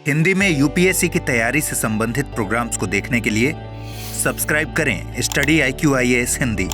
हिंदी में यूपीएससी की तैयारी से संबंधित प्रोग्राम्स को देखने के लिए सब्सक्राइब करें study IQ IAS Hindi.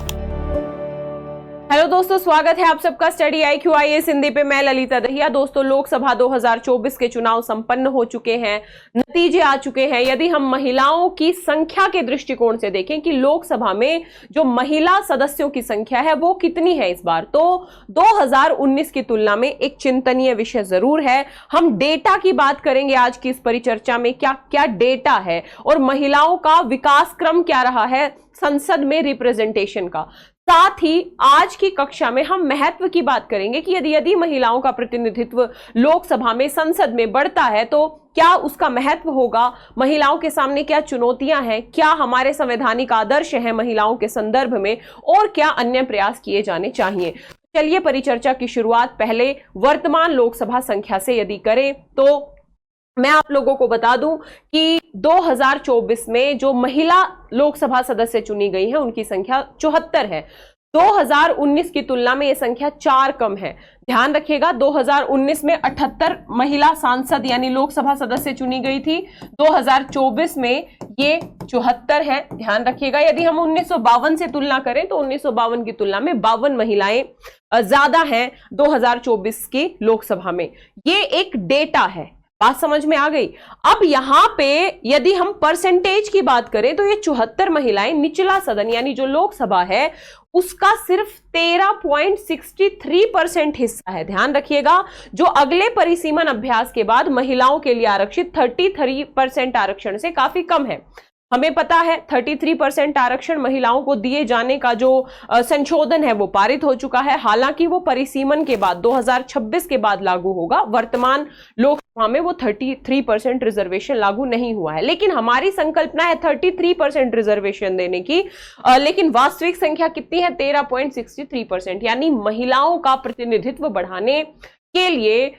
Hello दोस्तों, स्वागत है आप सबका स्टडी IQ IAS हिंदी पे। मैं ललिता दहिया। दोस्तों, लोकसभा 2024 के चुनाव संपन्न हो चुके हैं, नतीजे आ चुके हैं। यदि हम महिलाओं की संख्या के दृष्टिकोण से देखें कि लोकसभा में जो महिला सदस्यों की संख्या है वो कितनी है इस बार, तो 2019 की तुलना में एक चिंतनीय विषय जरूर है। हम डेटा की बात करेंगे आज की इस परिचर्चा में, क्या क्या डेटा है और महिलाओं का विकास क्रम क्या रहा है संसद में रिप्रेजेंटेशन का। साथ ही आज की कक्षा में हम महत्व की बात करेंगे कि यदि महिलाओं का प्रतिनिधित्व लोकसभा में, संसद में बढ़ता है तो क्या उसका महत्व होगा, महिलाओं के सामने क्या चुनौतियां हैं, क्या हमारे संवैधानिक आदर्श हैं महिलाओं के संदर्भ में, और क्या अन्य प्रयास किए जाने चाहिए। चलिए परिचर्चा की शुरुआत पहले वर्तमान लोकसभा संख्या से यदि करें तो मैं आप लोगों को बता दूं कि 2024 में जो महिला लोकसभा सदस्य चुनी गई है उनकी संख्या 74 है। 2019 की तुलना में यह संख्या 4 कम है। ध्यान रखिएगा, 2019 में 78 महिला सांसद यानी लोकसभा सदस्य चुनी गई थी, 2024 में ये 74 है। ध्यान रखिएगा, यदि हम 1952 से तुलना करें तो 1952 की तुलना में 52 महिलाएं ज्यादा हैं 2024 की लोकसभा में। ये एक डेटा है, बात समझ में आ गई। अब यहां पे यदि हम परसेंटेज की बात करें तो ये 74 महिलाएं निचला सदन यानी जो लोकसभा है उसका सिर्फ 13.63% हिस्सा है। ध्यान रखिएगा, जो अगले परिसीमन अभ्यास के बाद महिलाओं के लिए आरक्षित 33% आरक्षण से काफी कम है। हमें पता है 33% आरक्षण महिलाओं को दिए जाने का जो संशोधन है वो पारित हो चुका है। हालांकि वो परिसीमन के बाद 2026 के बाद लागू होगा। वर्तमान लोकसभा में वो 33% रिजर्वेशन लागू नहीं हुआ है, लेकिन हमारी संकल्पना है 33% रिजर्वेशन देने की। लेकिन वास्तविक संख्या कितनी है? 13.63%। यानी महिलाओं का प्रतिनिधित्व बढ़ाने के लिए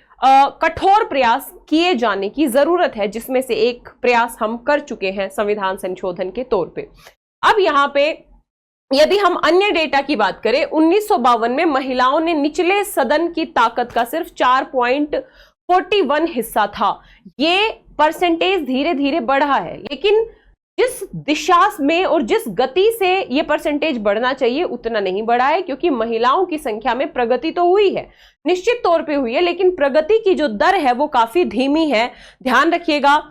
कठोर प्रयास किए जाने की जरूरत है, जिसमें से एक प्रयास हम कर चुके हैं संविधान संशोधन के तौर पे। अब यहां पे यदि हम अन्य डेटा की बात करें, 1952 में महिलाओं ने निचले सदन की ताकत का सिर्फ 4.41 हिस्सा था। ये परसेंटेज धीरे धीरे बढ़ा है, लेकिन जिस दिशा में और जिस गति से यह परसेंटेज बढ़ना चाहिए उतना नहीं बढ़ा है, क्योंकि महिलाओं की संख्या में प्रगति तो हुई है, निश्चित तौर पे हुई है, लेकिन प्रगति की जो दर है वो काफी धीमी है। ध्यान रखिएगा,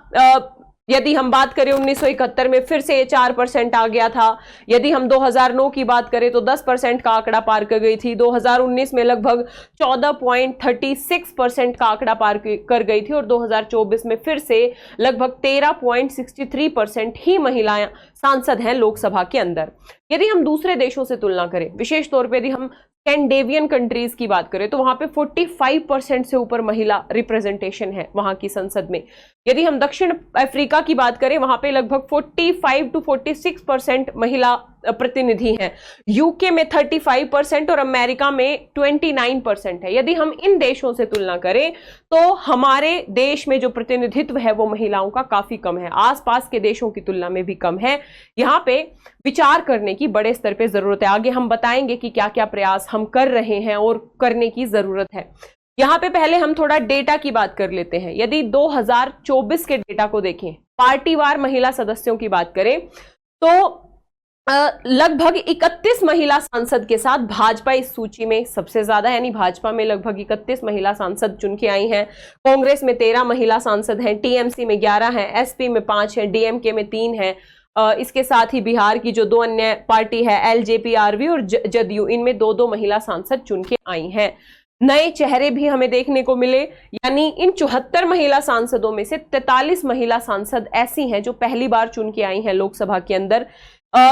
यदि हम बात करें 1971 में फिर से 4% आ गया था। यदि हम 2009 की बात करें तो 10% का आंकड़ा पार कर गई थी। 2019 में लगभग 14.36% का आंकड़ा पार कर गई थी और 2024 में फिर से लगभग 13.63% ही महिलाएं सांसद हैं लोकसभा के अंदर। यदि हम दूसरे देशों से तुलना करें, विशेष तौर पर यदि हम स्कैंडिनेवियन कंट्रीज की बात करें तो वहां पे 45% से ऊपर महिला रिप्रेजेंटेशन है वहां की संसद में। यदि हम दक्षिण अफ्रीका की बात करें, वहां पे लगभग 45 to 46% महिला प्रतिनिधि हैं। यूके में 35% और अमेरिका में 29% है। यदि हम इन देशों से तुलना करें तो हमारे देश में जो प्रतिनिधित्व है वो महिलाओं का काफी कम है, आसपास के देशों की तुलना में भी कम है। यहाँ पे विचार करने की बड़े स्तर पे जरूरत है। आगे हम बताएंगे कि क्या क्या प्रयास हम कर रहे हैं और करने की जरूरत है। यहाँ पे पहले हम थोड़ा डेटा की बात कर लेते हैं। यदि 2024 के डेटा को देखें, पार्टीवार महिला सदस्यों की बात करें तो लगभग 31 महिला सांसद के साथ भाजपा इस सूची में सबसे ज्यादा, यानी भाजपा में लगभग 31 महिला सांसद चुन के आई हैं। कांग्रेस में 13 महिला सांसद हैं, टीएमसी में 11 हैं, एसपी में 5 हैं, डीएमके में 3 हैं। इसके साथ ही बिहार की जो 2 अन्य पार्टी है एलजेपी, आरवी और जदयू, इनमें 2-2 महिला सांसद चुन के आई हैं। नए चेहरे भी हमें देखने को मिले, यानी इन 74 महिला सांसदों में से 43 महिला सांसद ऐसी हैं जो पहली बार चुन के आई हैं लोकसभा के अंदर।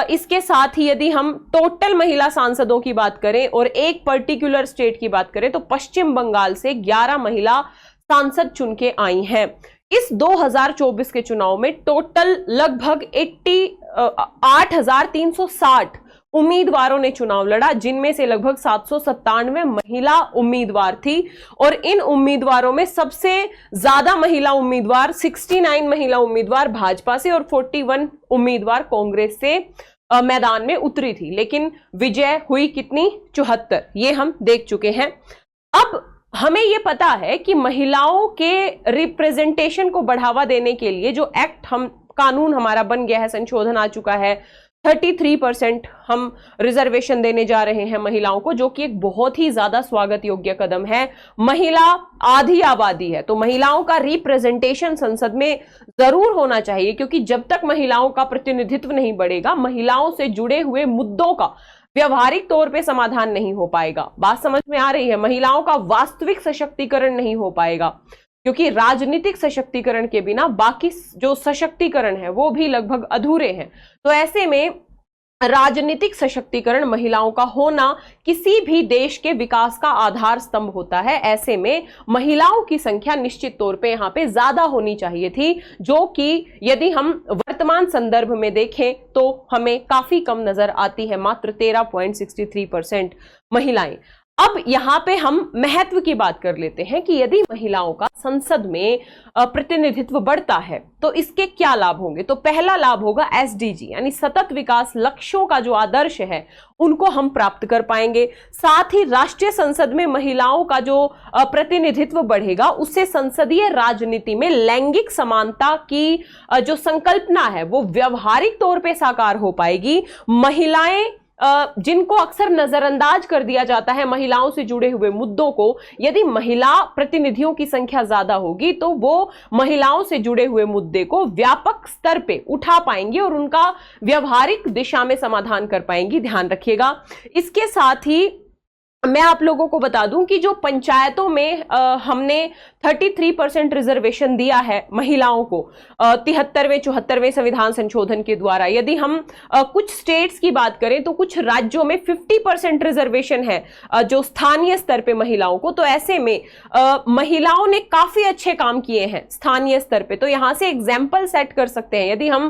इसके साथ ही यदि हम टोटल महिला सांसदों की बात करें और एक पर्टिकुलर स्टेट की बात करें तो पश्चिम बंगाल से 11 महिला सांसद चुन के आई हैं। इस 2024 के चुनाव में टोटल लगभग 8,360 उम्मीदवारों ने चुनाव लड़ा, जिनमें से लगभग 797 महिला उम्मीदवार थी। और इन उम्मीदवारों में सबसे ज्यादा महिला उम्मीदवार 69 महिला उम्मीदवार भाजपा से और 41 उम्मीदवार कांग्रेस से मैदान में उतरी थी। लेकिन विजय हुई कितनी? 74। ये हम देख चुके हैं। अब हमें ये पता है कि महिलाओं के रिप्रेजेंटेशन को बढ़ावा देने के लिए जो कानून हमारा बन गया है, संशोधन आ चुका है, 33% हम रिजर्वेशन देने जा रहे हैं महिलाओं को, जो कि एक बहुत ही ज्यादा स्वागत योग्य कदम है। महिला आधी आबादी है, तो महिलाओं का रिप्रेजेंटेशन संसद में जरूर होना चाहिए, क्योंकि जब तक महिलाओं का प्रतिनिधित्व नहीं बढ़ेगा, महिलाओं से जुड़े हुए मुद्दों का व्यवहारिक तौर पे समाधान नहीं हो पाएगा। बात समझ में आ रही है? महिलाओं का वास्तविक सशक्तिकरण नहीं हो पाएगा, क्योंकि राजनीतिक सशक्तिकरण के बिना बाकी जो सशक्तिकरण है वो भी लगभग अधूरे हैं। तो ऐसे में राजनीतिक सशक्तिकरण महिलाओं का होना किसी भी देश के विकास का आधार स्तंभ होता है। ऐसे में महिलाओं की संख्या निश्चित तौर पे यहाँ पे ज्यादा होनी चाहिए थी, जो कि यदि हम वर्तमान संदर्भ में देखें तो हमें काफी कम नजर आती है, मात्र 13.63% महिलाएं। अब यहाँ पे हम महत्व की बात कर लेते हैं कि यदि महिलाओं का संसद में प्रतिनिधित्व बढ़ता है तो इसके क्या लाभ होंगे। तो पहला लाभ होगा एसडीजी, यानी सतत विकास लक्ष्यों का जो आदर्श है उनको हम प्राप्त कर पाएंगे। साथ ही राष्ट्रीय संसद में महिलाओं का जो प्रतिनिधित्व बढ़ेगा, उससे संसदीय राजनीति में लैंगिक समानता की जो संकल्पना है वो व्यवहारिक तौर पे साकार हो पाएगी। महिलाएं जिनको अक्सर नजरअंदाज कर दिया जाता है, महिलाओं से जुड़े हुए मुद्दों को, यदि महिला प्रतिनिधियों की संख्या ज्यादा होगी तो वो महिलाओं से जुड़े हुए मुद्दे को व्यापक स्तर पे उठा पाएंगी और उनका व्यवहारिक दिशा में समाधान कर पाएंगी। ध्यान रखिएगा। इसके साथ ही मैं आप लोगों को बता दूं कि जो पंचायतों में हमने 33% रिजर्वेशन दिया है महिलाओं को 73वें संविधान संशोधन के द्वारा, यदि हम कुछ स्टेट्स की बात करें तो कुछ राज्यों में 50% रिजर्वेशन है जो स्थानीय स्तर पे महिलाओं को। तो ऐसे में महिलाओं ने काफी अच्छे काम किए हैं स्थानीय स्तर पे, तो यहां से एग्जाम्पल सेट कर सकते हैं। यदि हम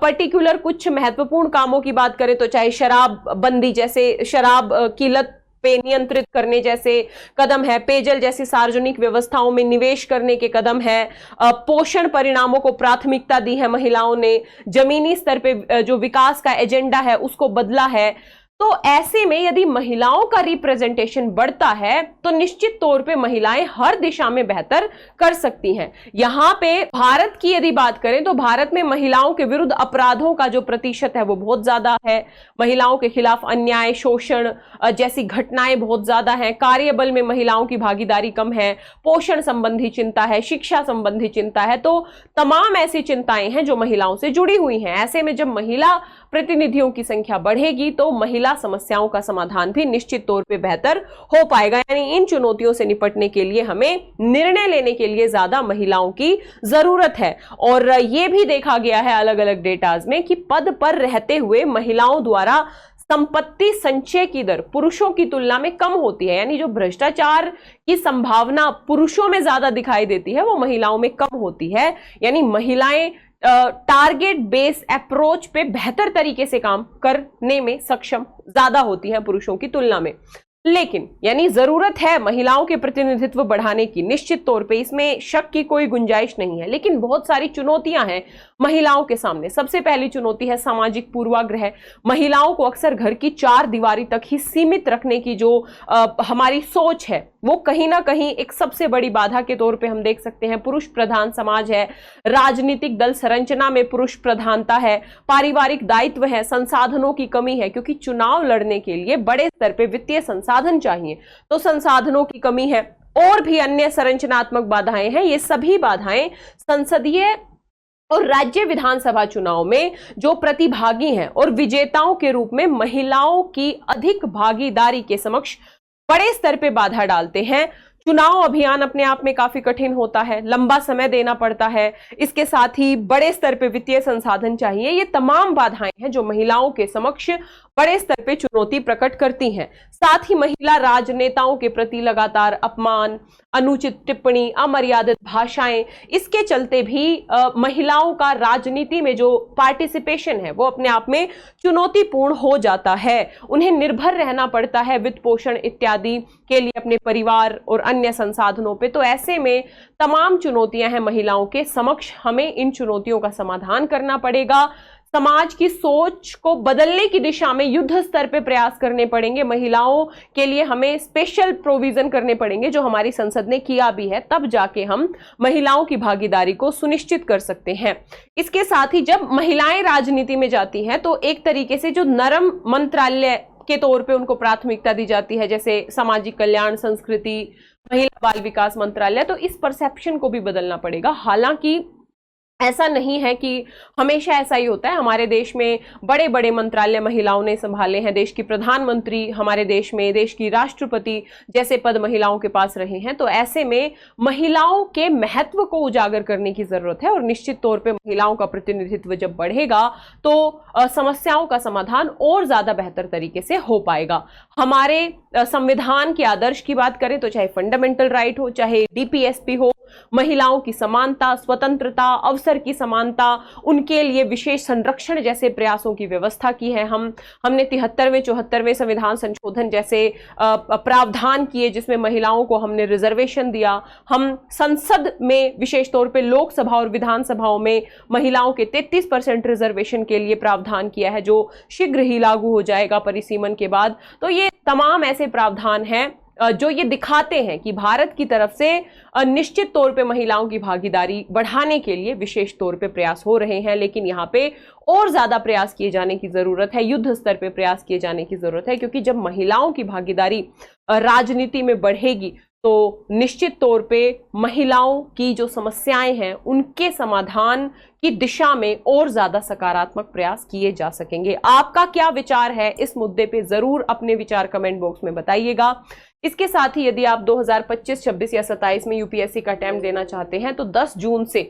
पर्टिकुलर कुछ महत्वपूर्ण कामों की बात करें तो चाहे शराब बंदी जैसे शराब की लत पे नियंत्रित करने जैसे कदम है, पेयजल जैसी सार्वजनिक व्यवस्थाओं में निवेश करने के कदम है, पोषण परिणामों को प्राथमिकता दी है महिलाओं ने, जमीनी स्तर पे जो विकास का एजेंडा है उसको बदला है। तो ऐसे में यदि महिलाओं का रिप्रेजेंटेशन बढ़ता है तो निश्चित तौर पे महिलाएं हर दिशा में बेहतर कर सकती हैं। यहां पे भारत की यदि बात करें तो भारत में महिलाओं के विरुद्ध अपराधों का जो प्रतिशत है वो बहुत ज्यादा है। महिलाओं के खिलाफ अन्याय, शोषण जैसी घटनाएं बहुत ज्यादा हैं। कार्यबल में महिलाओं की भागीदारी कम है, पोषण संबंधी चिंता है, शिक्षा संबंधी चिंता है। तो तमाम ऐसी चिंताएं हैं जो महिलाओं से जुड़ी हुई हैं। ऐसे में जब महिला प्रतिनिधियों की संख्या बढ़ेगी तो महिला समस्याओं का समाधान भी निश्चित तौर पे बेहतर हो पाएगा। यानी इन चुनौतियों से निपटने के लिए हमें निर्णय लेने के लिए ज्यादा महिलाओं की जरूरत है। और ये भी देखा गया है अलग अलग डेटाज में कि पद पर रहते हुए महिलाओं द्वारा संपत्ति संचय की दर पुरुषों की तुलना में कम होती है। यानी जो भ्रष्टाचार की संभावना पुरुषों में ज्यादा दिखाई देती है वो महिलाओं में कम होती है। यानी महिलाएं टारगेट बेस अप्रोच पे बेहतर तरीके से काम करने में सक्षम ज्यादा होती हैं पुरुषों की तुलना में। लेकिन यानी जरूरत है महिलाओं के प्रतिनिधित्व बढ़ाने की, निश्चित तौर पे इसमें शक की कोई गुंजाइश नहीं है। लेकिन बहुत सारी चुनौतियां हैं महिलाओं के सामने। सबसे पहली चुनौती है सामाजिक पूर्वाग्रह। महिलाओं को अक्सर घर की चार दीवारी तक ही सीमित रखने की जो हमारी सोच है वो कहीं ना कहीं एक सबसे बड़ी बाधा के तौर पे हम देख सकते हैं। पुरुष प्रधान समाज है, राजनीतिक दल संरचना में पुरुष प्रधानता है, पारिवारिक दायित्व है, संसाधनों की कमी है, क्योंकि चुनाव लड़ने के लिए बड़े स्तर पे वित्तीय संसाधन चाहिए, तो संसाधनों की कमी है। और भी अन्य संरचनात्मक बाधाएं हैं। ये सभी बाधाएं संसदीय और राज्य विधानसभा चुनाव में जो प्रतिभागी हैं और विजेताओं के रूप में महिलाओं की अधिक भागीदारी के समक्ष बड़े स्तर पे बाधा डालते हैं। चुनाव अभियान अपने आप में काफी कठिन होता है, लंबा समय देना पड़ता है, इसके साथ ही बड़े स्तर पे वित्तीय संसाधन चाहिए। ये तमाम बाधाएं हैं जो महिलाओं के समक्ष बड़े स्तर पे चुनौती प्रकट करती हैं। साथ ही महिला राजनेताओं के प्रति लगातार अपमान, अनुचित टिप्पणी, अमर्यादित भाषाएं, इसके चलते भी महिलाओं का राजनीति में जो पार्टिसिपेशन है वो अपने आप में चुनौतीपूर्ण हो जाता है। उन्हें निर्भर रहना पड़ता है वित्त पोषण इत्यादि के लिए अपने परिवार और अन्य संसाधनों पे। तो ऐसे में तमाम चुनौतियां हैं महिलाओं के समक्ष, हमें इन चुनौतियों का समाधान करना पड़ेगा। समाज की सोच को बदलने की दिशा में युद्ध स्तर पे प्रयास करने पड़ेंगे। महिलाओं के लिए हमें स्पेशल प्रोविजन करने पड़ेंगे, जो हमारी संसद ने किया भी है, तब जाके हम महिलाओं की भागीदारी को सुनिश्चित कर सकते हैं। इसके साथ ही जब महिलाएं राजनीति में जाती हैं तो एक तरीके से जो नरम मंत्रालय के तौर पे उनको प्राथमिकता दी जाती है, जैसे सामाजिक कल्याण, संस्कृति, महिला बाल विकास मंत्रालय, तो इस परसेप्शन को भी बदलना पड़ेगा। हालांकि ऐसा नहीं है कि हमेशा ऐसा ही होता है। हमारे देश में बड़े बड़े मंत्रालय महिलाओं ने संभाले हैं। देश की प्रधानमंत्री हमारे देश में, देश की राष्ट्रपति जैसे पद महिलाओं के पास रहे हैं। तो ऐसे में महिलाओं के महत्व को उजागर करने की जरूरत है और निश्चित तौर पे महिलाओं का प्रतिनिधित्व जब बढ़ेगा तो समस्याओं का समाधान और ज्यादा बेहतर तरीके से हो पाएगा। हमारे संविधान के आदर्श की बात करें तो चाहे फंडामेंटल राइट हो, चाहे डीपीएसपी हो, महिलाओं की समानता, स्वतंत्रता, अवसर की समानता, उनके लिए विशेष संरक्षण जैसे प्रयासों की व्यवस्था की है। हमने 73वें 74वें संविधान संशोधन जैसे प्रावधान किए जिसमें महिलाओं को हमने रिजर्वेशन दिया। हम संसद में विशेष तौर पे लोकसभा और विधानसभाओं में महिलाओं के 33% रिजर्वेशन के लिए प्रावधान किया है, जो शीघ्र ही लागू हो जाएगा परिसीमन के बाद। तो ये तमाम ऐसे प्रावधान हैं जो ये दिखाते हैं कि भारत की तरफ से निश्चित तौर पे महिलाओं की भागीदारी बढ़ाने के लिए विशेष तौर पे प्रयास हो रहे हैं। लेकिन यहाँ पे और ज्यादा प्रयास किए जाने की जरूरत है, युद्ध स्तर पे प्रयास किए जाने की जरूरत है, क्योंकि जब महिलाओं की भागीदारी राजनीति में बढ़ेगी तो निश्चित तौर पे महिलाओं की जो समस्याएं हैं उनके समाधान की दिशा में और ज्यादा सकारात्मक प्रयास किए जा सकेंगे। आपका क्या विचार है इस मुद्दे पे, जरूर अपने विचार कमेंट बॉक्स में बताइएगा। इसके साथ ही यदि आप 2025, 26 या 27 में यूपीएससी का अटेम्प्ट देना चाहते हैं तो 10 जून से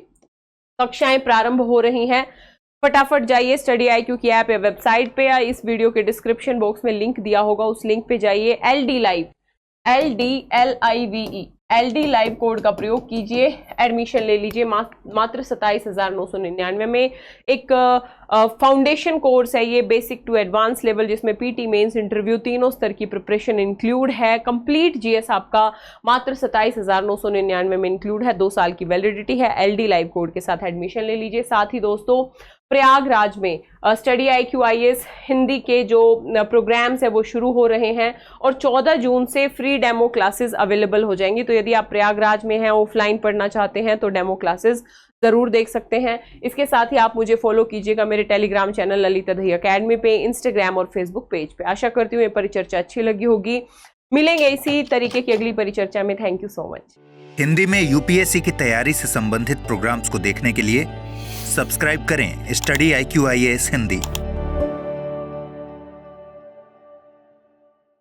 कक्षाएं प्रारंभ हो रही हैं। फटाफट जाइए स्टडी IQ की ऐप या वेबसाइट पे, या इस वीडियो के डिस्क्रिप्शन बॉक्स में लिंक दिया होगा, उस लिंक पे जाइए। LD Live, LDLIVE, LD Live code का प्रयोग कीजिए, एडमिशन ले लीजिए। मात्र 27,999 में एक फाउंडेशन कोर्स है ये, बेसिक टू एडवांस लेवल, जिसमें पीटी मेंस इंटरव्यू तीनों स्तर की प्रिपरेशन इंक्लूड है। कंप्लीट जीएस आपका मात्र 27,999 में इंक्लूड है। 2 साल की वैलिडिटी है। LD Live कोड के साथ एडमिशन ले लीजिए। साथ ही दोस्तों, प्रयागराज में स्टडी IQ IAS हिंदी के जो प्रोग्राम्स है वो शुरू हो रहे हैं और 14 जून से फ्री डेमो क्लासेस अवेलेबल हो जाएंगी। तो यदि आप प्रयागराज में हैं, ऑफलाइन पढ़ना चाहते हैं, तो डेमो क्लासेस जरूर देख सकते हैं। इसके साथ ही आप मुझे फॉलो कीजिएगा मेरे टेलीग्राम चैनल ललिता दही अकेडमी पे, इंस्टाग्राम और फेसबुक पेज पे। आशा करती हूँ ये परिचर्चा अच्छी लगी होगी। मिलेंगे इसी तरीके की अगली परिचर्चा में। Thank you so much. Hindi में यूपीएससी की तैयारी से संबंधित प्रोग्राम्स को देखने के लिए सब्सक्राइब करें स्टडी IQ IAS हिंदी।